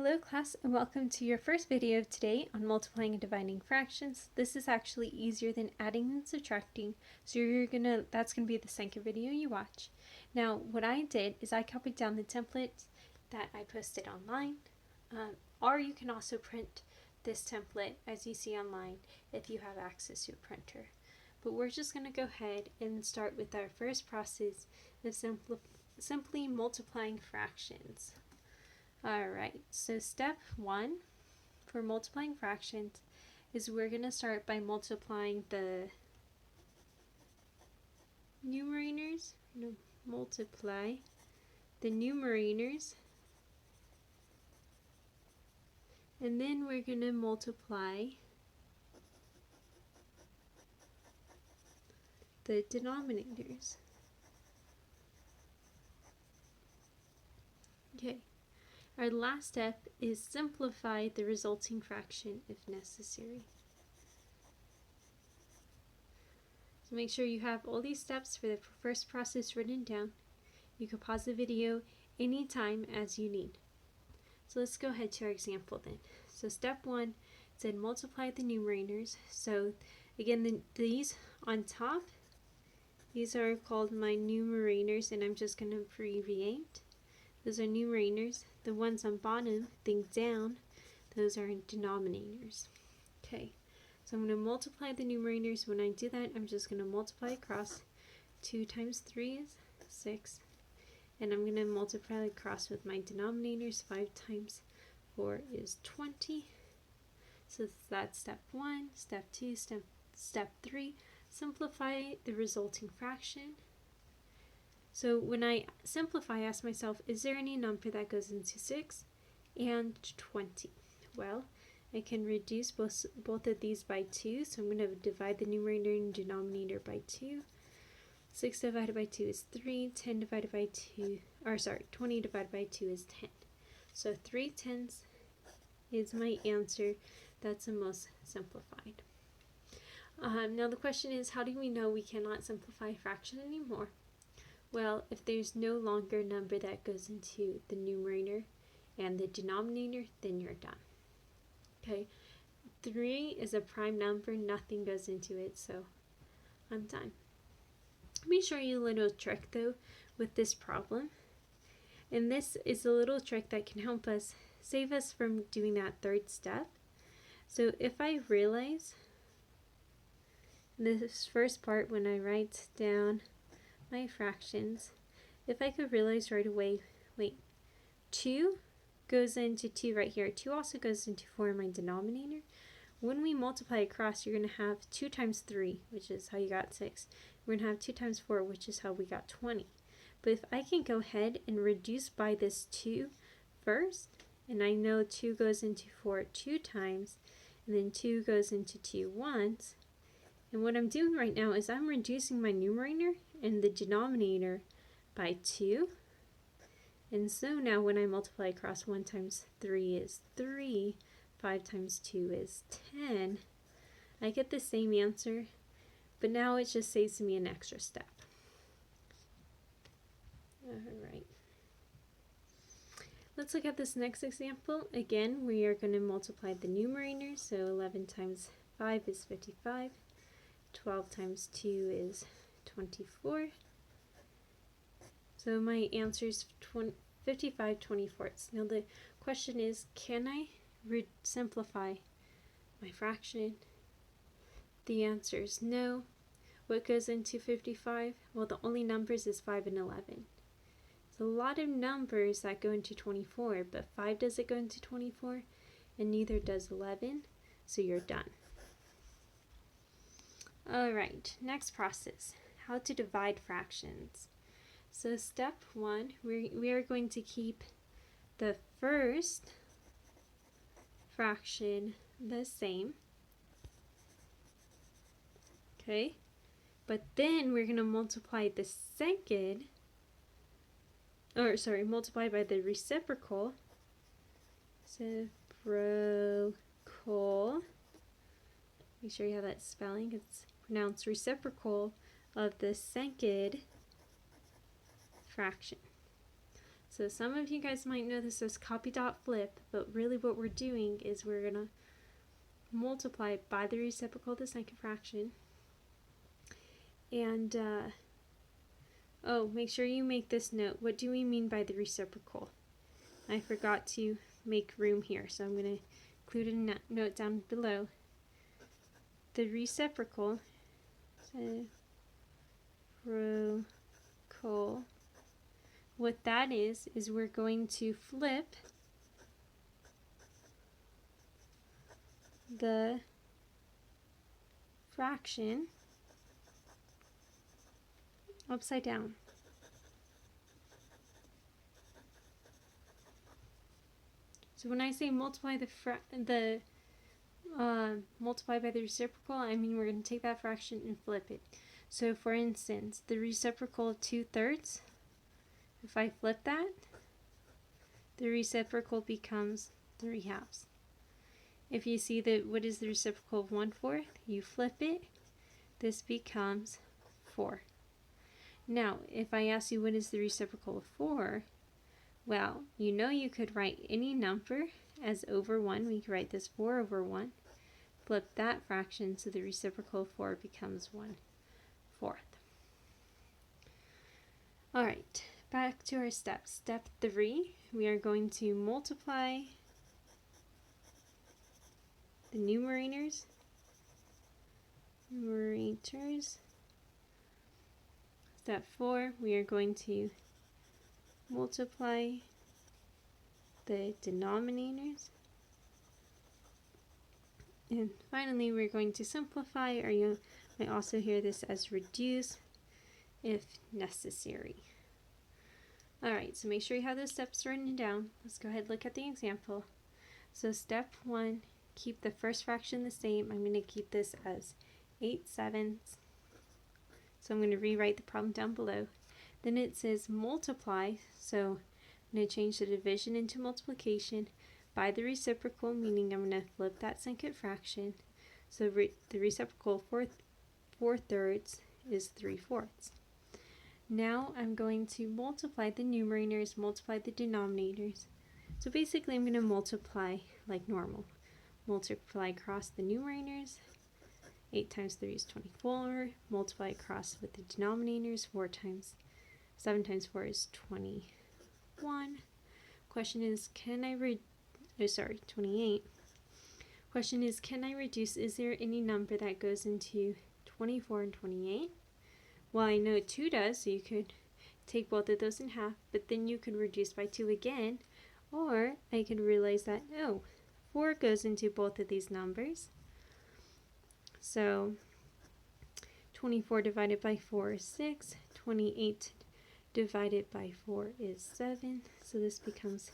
Hello class, and welcome to your first video of today on multiplying and dividing fractions. This is actually easier than adding and subtracting, so that's gonna be the second video you watch. Now what I did is I copied down the template that I posted online, or you can also print this template as you see online if you have access to a printer. But we're just gonna go ahead and start with our first process of simply multiplying fractions. Alright, so step 1 for multiplying fractions is we're going to start by multiplying the numerators. Multiply the numerators, and then we're going to multiply the denominators. Okay. Our last step is simplify the resulting fraction if necessary. So make sure you have all these steps for the first process written down. You can pause the video anytime as you need. So let's go ahead to our example then. So step 1 said multiply the numerators. So again, these on top, these are called my numerators, and I'm just going to abbreviate. Those are numerators. The ones on bottom, think down, those are denominators. Okay, so I'm going to multiply the numerators. When I do that, I'm just going to multiply across. 2 times 3 is 6. And I'm going to multiply across with my denominators. 5 times 4 is 20. So that's step 1. Step 2, step 3, simplify the resulting fraction. So when I simplify, I ask myself, is there any number that goes into 6 and 20? Well, I can reduce both of these by 2, so I'm going to divide the numerator and denominator by 2. 6 divided by 2 is 3, 20 divided by 2 is 10. So 3/10 is my answer. That's the most simplified. Now the question is, how do we know we cannot simplify a fraction anymore? Well, if there's no longer a number that goes into the numerator and the denominator, then you're done. Okay, 3 is a prime number, nothing goes into it, so I'm done. Let me show you a little trick though with this problem. And this is a little trick that can help us save us from doing that third step. So if I realize this first part when I write down my fractions, if I could realize right away, wait, 2 goes into 2 right here. 2 also goes into 4 in my denominator. When we multiply across, you're going to have 2 times 3, which is how you got 6. We're going to have 2 times 4, which is how we got 20. But if I can go ahead and reduce by this 2 first, and I know 2 goes into 4 2 times, and then 2 goes into 2 once, and what I'm doing right now is I'm reducing my numerator and the denominator by 2. And so now when I multiply across, 1 times 3 is 3, 5 times 2 is 10. I get the same answer, but now it just saves me an extra step. Alright. Let's look at this next example. Again, we are going to multiply the numerators. So 11 times 5 is 55. 12 times 2 is 24. So my answer is 55/24. Now the question is, can I simplify my fraction? The answer is no. What goes into 55? Well, the only numbers is 5 and 11. It's a lot of numbers that go into 24, but 5 doesn't go into 24, and neither does 11, so you're done. Alright, next process, how to divide fractions. So step 1, we are going to keep the first fraction the same. Okay, but then we're going to multiply the second, multiply by the reciprocal. Make sure you have that spelling. It's pronounced reciprocal of the second fraction. So some of you guys might know this as copy dot flip, but really what we're doing is we're going to multiply it by the reciprocal of the second fraction. And, oh, make sure you make this note. What do we mean by the reciprocal? I forgot to make room here, so I'm going to include a note down below. The reciprocal, what that is we're going to flip the fraction upside down. So when I say multiply multiply by the reciprocal, I mean we're going to take that fraction and flip it. So for instance, the reciprocal of 2/3, if I flip that, the reciprocal becomes 3/2. If you see that what is the reciprocal of 1/4, you flip it, this becomes 4. Now, if I ask you what is the reciprocal of 4, well, you know you could write any number as over 1. We could write this 4 over 1. Flip that fraction, so the reciprocal of 4 becomes 1/4. Alright, back to our steps. Step 3, we are going to multiply the numerators. Step 4, we are going to multiply the denominators. And finally, we're going to simplify, or you might also hear this as reduce if necessary. Alright, so make sure you have those steps written down. Let's go ahead and look at the example. So step 1, keep the first fraction the same. I'm going to keep this as 8/7. So I'm going to rewrite the problem down below. Then it says multiply, so I'm going to change the division into multiplication by the reciprocal, meaning I'm going to flip that second fraction. So the reciprocal 4/3 is 3/4. Now I'm going to multiply the numerators, multiply the denominators. So basically I'm going to multiply like normal. Multiply across the numerators. 8 times 3 is 24. Multiply across with the denominators. 7 times 4 is 21. Question is, 28. Question is, can I reduce? Is there any number that goes into 24 and 28? Well, I know 2 does, so you could take both of those in half, but then you could reduce by 2 again, or I could realize that, oh, 4 goes into both of these numbers. So 24 divided by 4 is 6, 28 divided by 4 is 7, so this becomes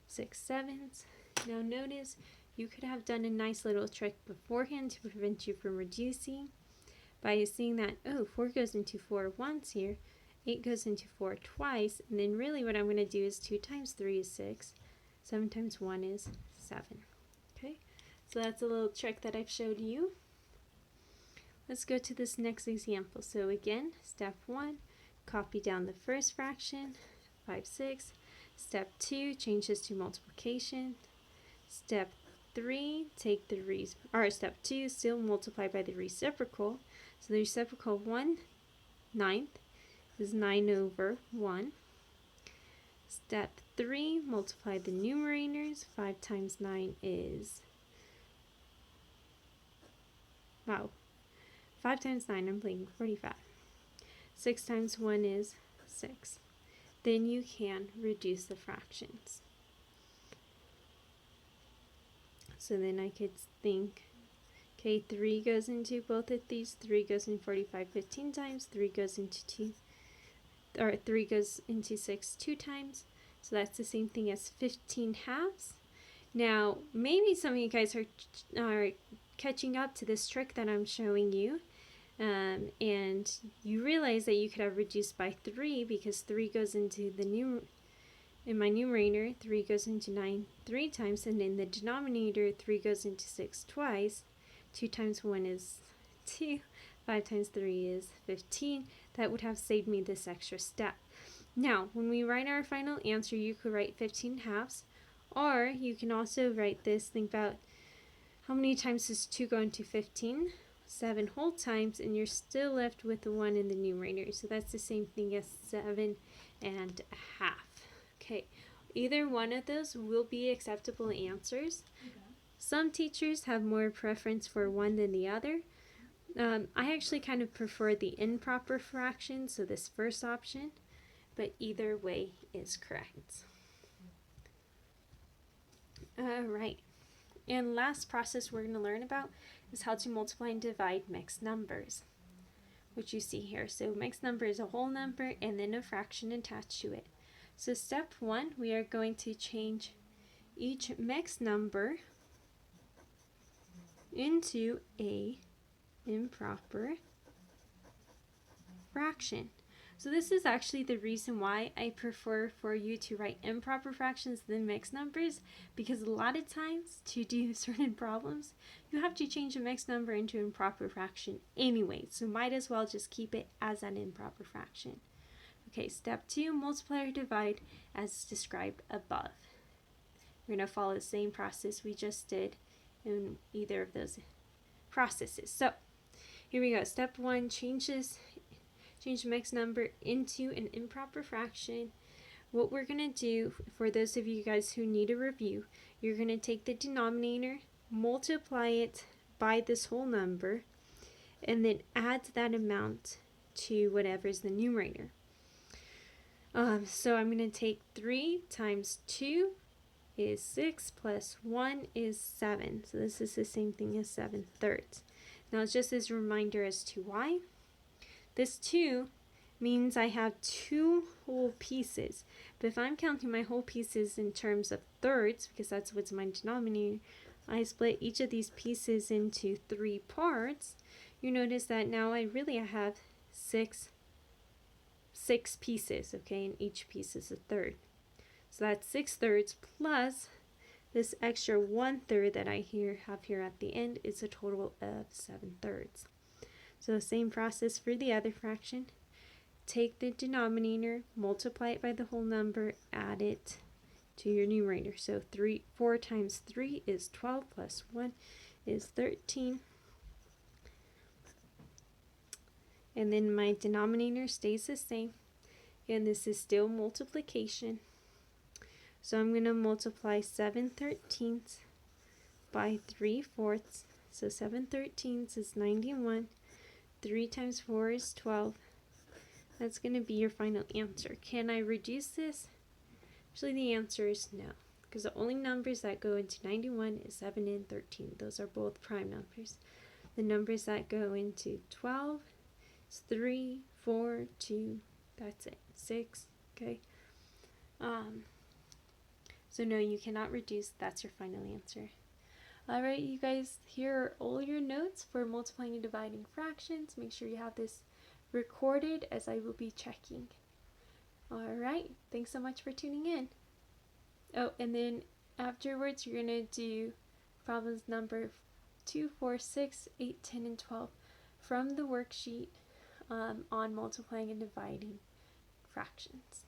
6/7. Now notice, you could have done a nice little trick beforehand to prevent you from reducing by seeing that, oh, 4 goes into 4 once here, 8 goes into 4 twice, and then really what I'm going to do is 2 times 3 is 6, 7 times 1 is 7. Okay, so that's a little trick that I've showed you. Let's go to this next example. So again, step 1, copy down the first fraction, 5/6. Step 2, change this to multiplication. Step 3, step 2, still multiply by the reciprocal. So the reciprocal of 1/9 is 9/1. Step 3, multiply the numerators. 5 times 9 is, 5 times 9, I'm blanking, 45. 6 times 1 is 6. Then you can reduce the fractions. So then I could think, okay, 3 goes into both of these. 3 goes in 45 15 times. 3 goes into 3 goes into 6 2 times. So that's the same thing as 15/2. Now, maybe some of you guys are catching up to this trick that I'm showing you. And you realize that you could have reduced by 3 because 3 goes into in my numerator, 3 goes into 9 3 times, and in the denominator, 3 goes into 6 twice. 2 times 1 is 2, 5 times 3 is 15. That would have saved me this extra step. Now, when we write our final answer, you could write 15 halves, or you can also write this, think about how many times does 2 go into 15? 7 whole times, and you're still left with the 1 in the numerator. So that's the same thing as 7 and a half. Okay, either one of those will be acceptable answers. Okay. Some teachers have more preference for one than the other. I actually kind of prefer the improper fraction, so this first option, but either way is correct. All right. And last process we're going to learn about is how to multiply and divide mixed numbers, which you see here. So mixed number is a whole number and then a fraction attached to it. So step 1, we are going to change each mixed number into a improper fraction. So this is actually the reason why I prefer for you to write improper fractions than mixed numbers, because a lot of times to do certain problems, you have to change a mixed number into an improper fraction anyway, so might as well just keep it as an improper fraction. Okay, step 2, multiply or divide as described above. We're going to follow the same process we just did in either of those processes. So here we go. Step 1, change the mixed number into an improper fraction. What we're going to do, for those of you guys who need a review, you're going to take the denominator, multiply it by this whole number, and then add that amount to whatever is the numerator. So I'm going to take 3 times 2 is 6 plus 1 is 7. So this is the same thing as 7/3. Now it's just as a reminder as to why. This 2 means I have 2 whole pieces, but if I'm counting my whole pieces in terms of thirds, because that's what's my denominator, I split each of these pieces into 3 parts. You notice that now I have 6 pieces, okay, and each piece is a third. So that's 6/3 plus this extra 1/3 that I have here at the end is a total of 7/3. So the same process for the other fraction. Take the denominator, multiply it by the whole number, add it to your numerator. So 4 times 3 is 12 plus 1 is 13. And then my denominator stays the same. And this is still multiplication. So I'm going to multiply 7/13 by 3/4. So 7/13 is 91. 3 times 4 is 12. That's going to be your final answer. Can I reduce this? Actually, the answer is no, because the only numbers that go into 91 is 7 and 13. Those are both prime numbers. The numbers that go into 12 is 3, 4, 2, that's it, 6, okay? So no, you cannot reduce. That's your final answer. Alright, you guys, here are all your notes for multiplying and dividing fractions. Make sure you have this recorded, as I will be checking. Alright, thanks so much for tuning in. Oh, and then afterwards you're going to do problems number 2, 4, 6, 8, 10, and 12 from the worksheet on multiplying and dividing fractions.